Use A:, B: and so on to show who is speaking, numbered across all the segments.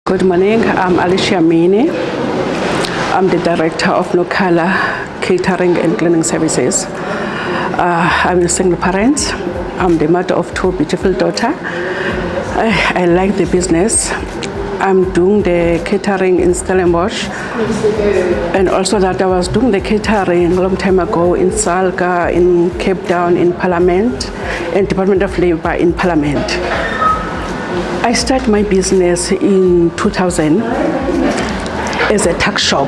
A: Good morning, I'm Alicia Mini. I'm the director of Nokhala Catering and Cleaning Services. I'm a single parent. I'm the mother of two beautiful daughters. I like the business. I'm doing the catering in Stellenbosch, and also that I was doing the catering a long time ago in Salga, in Cape Town, in Parliament, and Department of Labour in Parliament. I started my business in 2000 as a tuck shop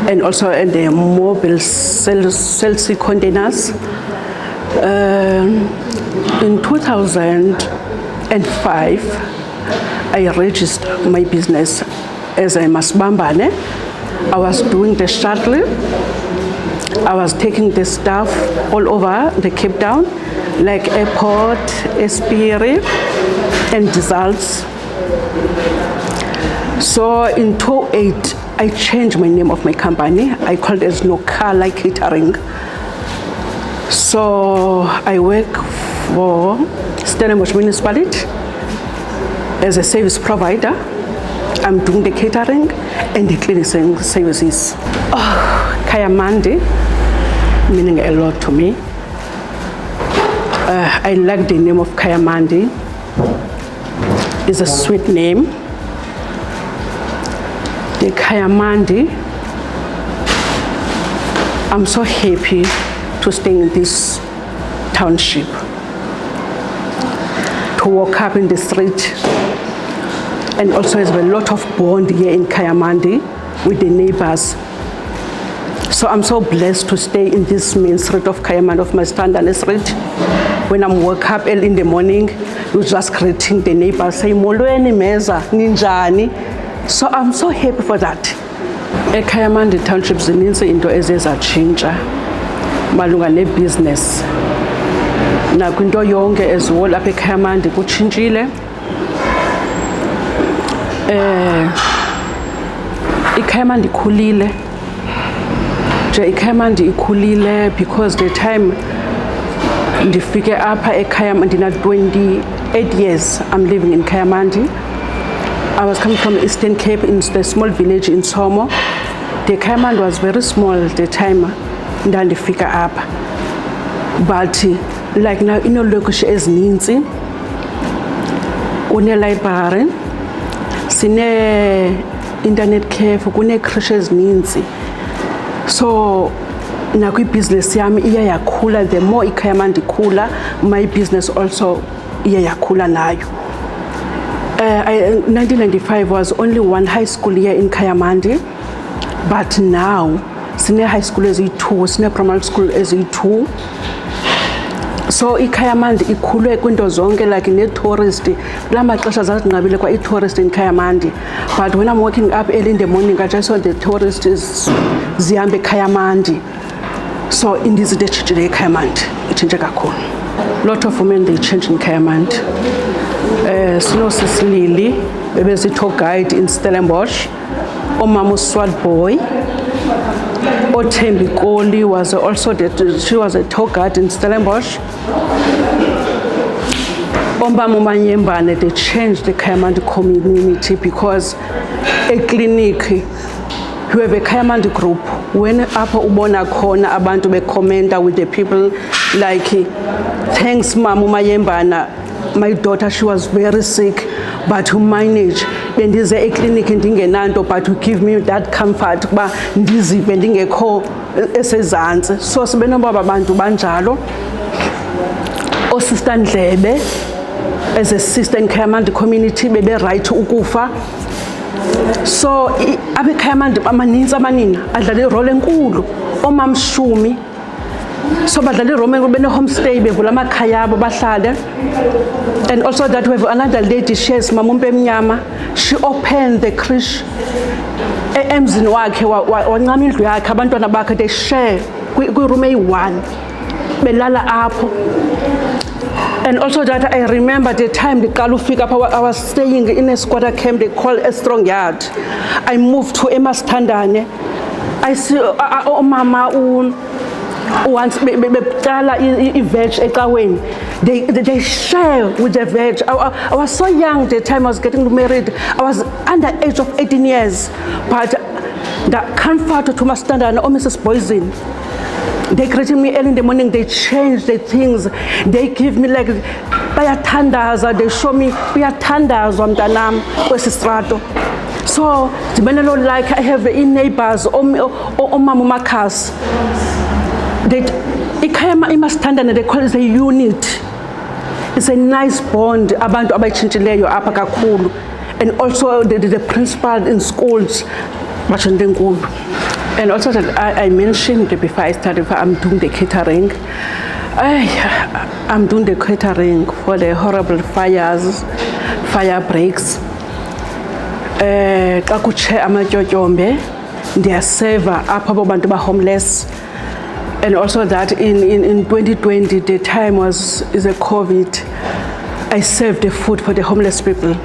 A: and also in the mobile sales containers. In 2005, I registered my business as a masbambane. I was doing the shuttle. I was taking the staff all over the Cape Town, like airport, Espiri, and results. So in 2008, I changed my name of my company. I called it as Nokhala Catering. So I work for Stellenbosch Municipality as a service provider. I'm doing the catering and the cleaning services. Kayamandi, meaning a lot to me. I like the name of Kayamandi. It's a sweet name. The Kayamandi, I'm so happy to stay in this township, to walk up in the street, and also have a lot of bond here in Kayamandi with the neighbors. So I'm so blessed to stay in this main street of Kayamandi, of my standard street. When I'm woke up early in the morning, we're just greeting the neighbors, saying, "Molweni meza, ninjani." So I'm so happy for that. eKhayamandi township zininzi into ezizatshintsha malunga nebusiness. Nakwinto yonke eziwol apha eKhayamandi kutshintshile. iKhayamandi ikhulile. iKhayamandi ikhulile because the time ndifike apha eKhayamandi na 28 years I'm living in Kayamandi. I was coming from Eastern Cape in the small village in Somo. The Kayamandi was very small at the time ndandifika apha. But like now inolokishi ezininzi, une-library, sine-internet cafe, kune-creche ezininzi. So nakwi-business yami iya yakhula. The more iKhayamandi ikhula, my business also iya yakhula nayo. 1995 was only one high school here in Kayamandi, but now sine high school eziyi-2, sine primary school eziyi-2. So iKhayamandi ikhulwe kwinto zonke, like ne-tourist. La maxesha zazinqabile kwa i-tourist in Kayamandi. But when I'm waking up early in the morning, I just saw the tourists zihambe eKhayamandi. So indizide etshintshile eKhayamandi, itshintshe kakhulu. Lot of women, they change in Kayamandi. Sinosisi Lily, bebezithi guide in Stellenbosch. Omama Swat Boy. Othembi Koli was also she was a tour guide in Stellenbosch. Ombama Manyembane, they changed the Kayamandi community because a clinic, we have a Kayamandi group. When apha ubona khona abantu bekhomenta with the people like, "Thanks Mama Mayembana, my daughter, she was very sick, but to manage, bendize eclinic ndingenanto, but to give me that comfort ba ndizive ndingekho esezantsi." So sibenoba abantu banjalo. Sister Ndlebe, as a sister in Kayamandi community, bebe right ukufa. So abe Kayamandi amaninzi amanina adlala irole enkulu. Omama Shumi, so badlala irole enkulu, bene-homestay, bevula amakhaya abo bahlale. And also that we have another lady, she has Mama Mnyama. She opened the creche emzini wakhe, wancama indlu yakhe, abantwana bakhe they share kwi-room eyi-1 belala apho. And also that I remember the time the Kalufika, I was staying in a squatter camp they call a strong yard. I moved to Emastandane. I see Mama once beqala i-veg ecaweni, they share with the veg. I was so young the time I was getting married. I was under age of 18 years, but the comfort to my standard or Mrs. Poison, they greeted me early in the morning, they change the things, they give me like bayatandaza, they show me bayatandaza mntanam kwesistrato. So like I have neighbors or mama makas, they imastandana, they call it a unit. It's a nice bond abantu abayitshintshileyo apha kakhulu, and also the principal in schools. And also that I mentioned before I started, I'm doing the catering. I'm doing the catering for the horrible fire breaks. Xa kutshe amatyotyombe, ndiyaseva apha abo bantu homeless. And also that in 2020, the time is a COVID, I served the food for the homeless people,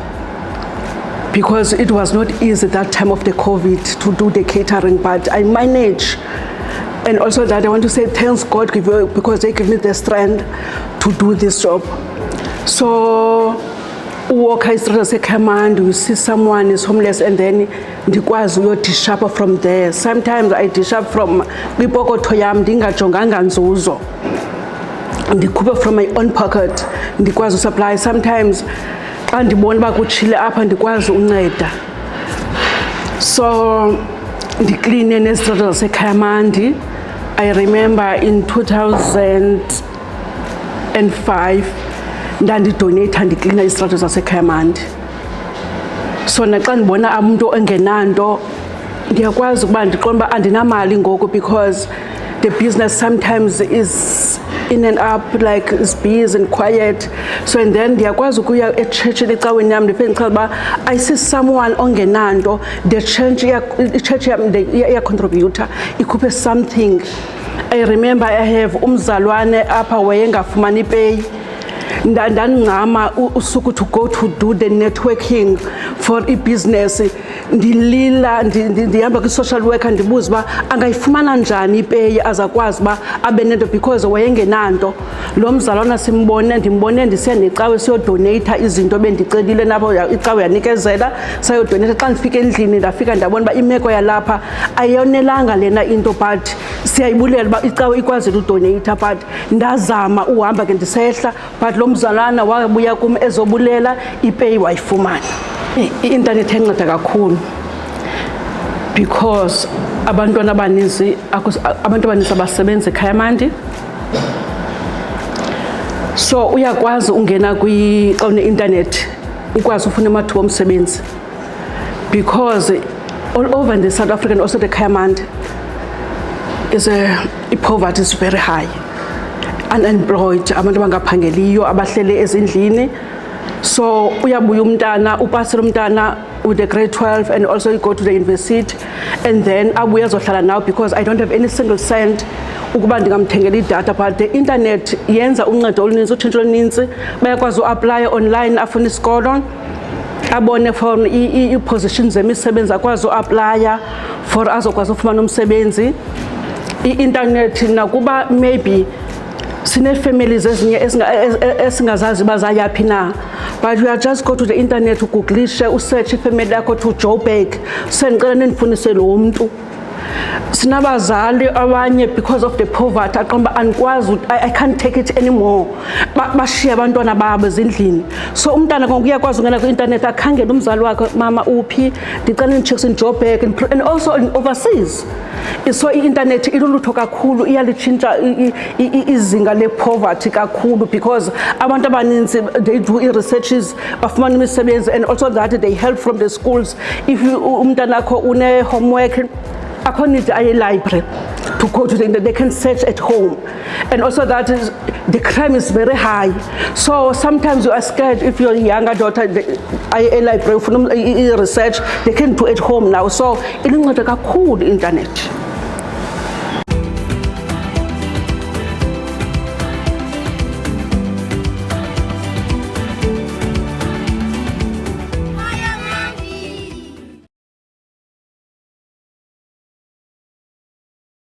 A: because it was not easy that time of the COVID to do the catering, but I managed. And also that I want to say thanks God because they give me the strength to do this job. So walk command, you see someone is homeless, and then ndikwazi uyodish up from there. Sometimes I dish up from kwipokotho yam ndingajonganga nzuzo, ndikhuphe from my own pocket, ndikwazi supply. Sometimes xa ndibona uba kutshile apha ndikwazi unceda. So ndikline nezitrato zasekhayamandi. I remember in 2005 ndandidoneyitha ndiklina izitrato zasekhayamandi. So naxa ndibona umuntu engenanto, ndiyakwazi ukuba ndiqonde uba andinamali ngoku, because the business sometimes is in and up, like it's busy and quiet. So and then ndiyakwazi ukuya echurchini ecaweni yam ndifike ndichaze uba I see someone ongenanto, the church yam iyacontributor, ikhuphe something. I remember I have umzalwane apha wayengafumani pay. Ndandingama usuku to go to do the networking for i-business, ndilila ndihamba kwi-social worker ndibuza uba angayifumana njani ipeyi azakwazi uba abe nento, because wayengenanto. Lo mzalwana ndimbone ndisiya necawe siyodoneyitha izinto bendicelile nabo, icawe yanikezela sayodoneyitha. Xa ndifika endlini ndafika ndabona uba imeko yalapha ayonelanga lena into, but siyayibulela uba icawe ikwazile udoneyitha, but ndazama uhamba ke ndisehla, but lo mzalwana wabuya kum ezobulela ipeyi wayifumana. I-internet yanceda kakhulu, because abantu abaninzi abasebenza ekhayamandi. So uyakwazi ungena xa une-internet ukwazi ufuna amathuba omsebenzi, because all over in the South Africa and also the Khayamandi poverty is very high. Unemployed, abantu abangaphangeliyo abahlele ezindlini. So uyabuya umntana, upasela umntana with the grade 12, and also you go to the university, and then abuya azohlala now, because I don't have any single cent ukuba ndingamthengela idatha. But the internet yenza uncedo oluninzi, utshintsho oluninzi. Bayakwazi uapply online, afuna isikolo, abone for i-positions zemisebenzi, akwazi uapply for azokwazi ufumana umsebenzi. I-internet nakuba maybe sine-families ezinye esingazazi bazayaphi na, but you are just go to the internet, ugooglishe, usearch ifamily yakho to Joburg, sendicela nindifundise lo mntu. Sinabazali abanye because of the poverty aqomba andikwazi, I can't take it anymore, bashiya abantwana babo ezindlini. So umntana konke uyakwazi ungena kwi-internet akhangele umzali wakhe, mama uphi, ndicela nditshekise in Joburg, and also in overseas. So i-internet ilulutho kakhulu, iyalitshintsha izinga le-poverty kakhulu, because abantu abaninzi they do i-researches, bafumana imisebenzi, and also that they help from the schools. If umntana akho une-homework, akho need a-library to go to they can search at home. And also that is, the crime is very high. So sometimes you are scared if your younger daughter, a library, research, they can do at home now. So iluncedo kakhulu internet.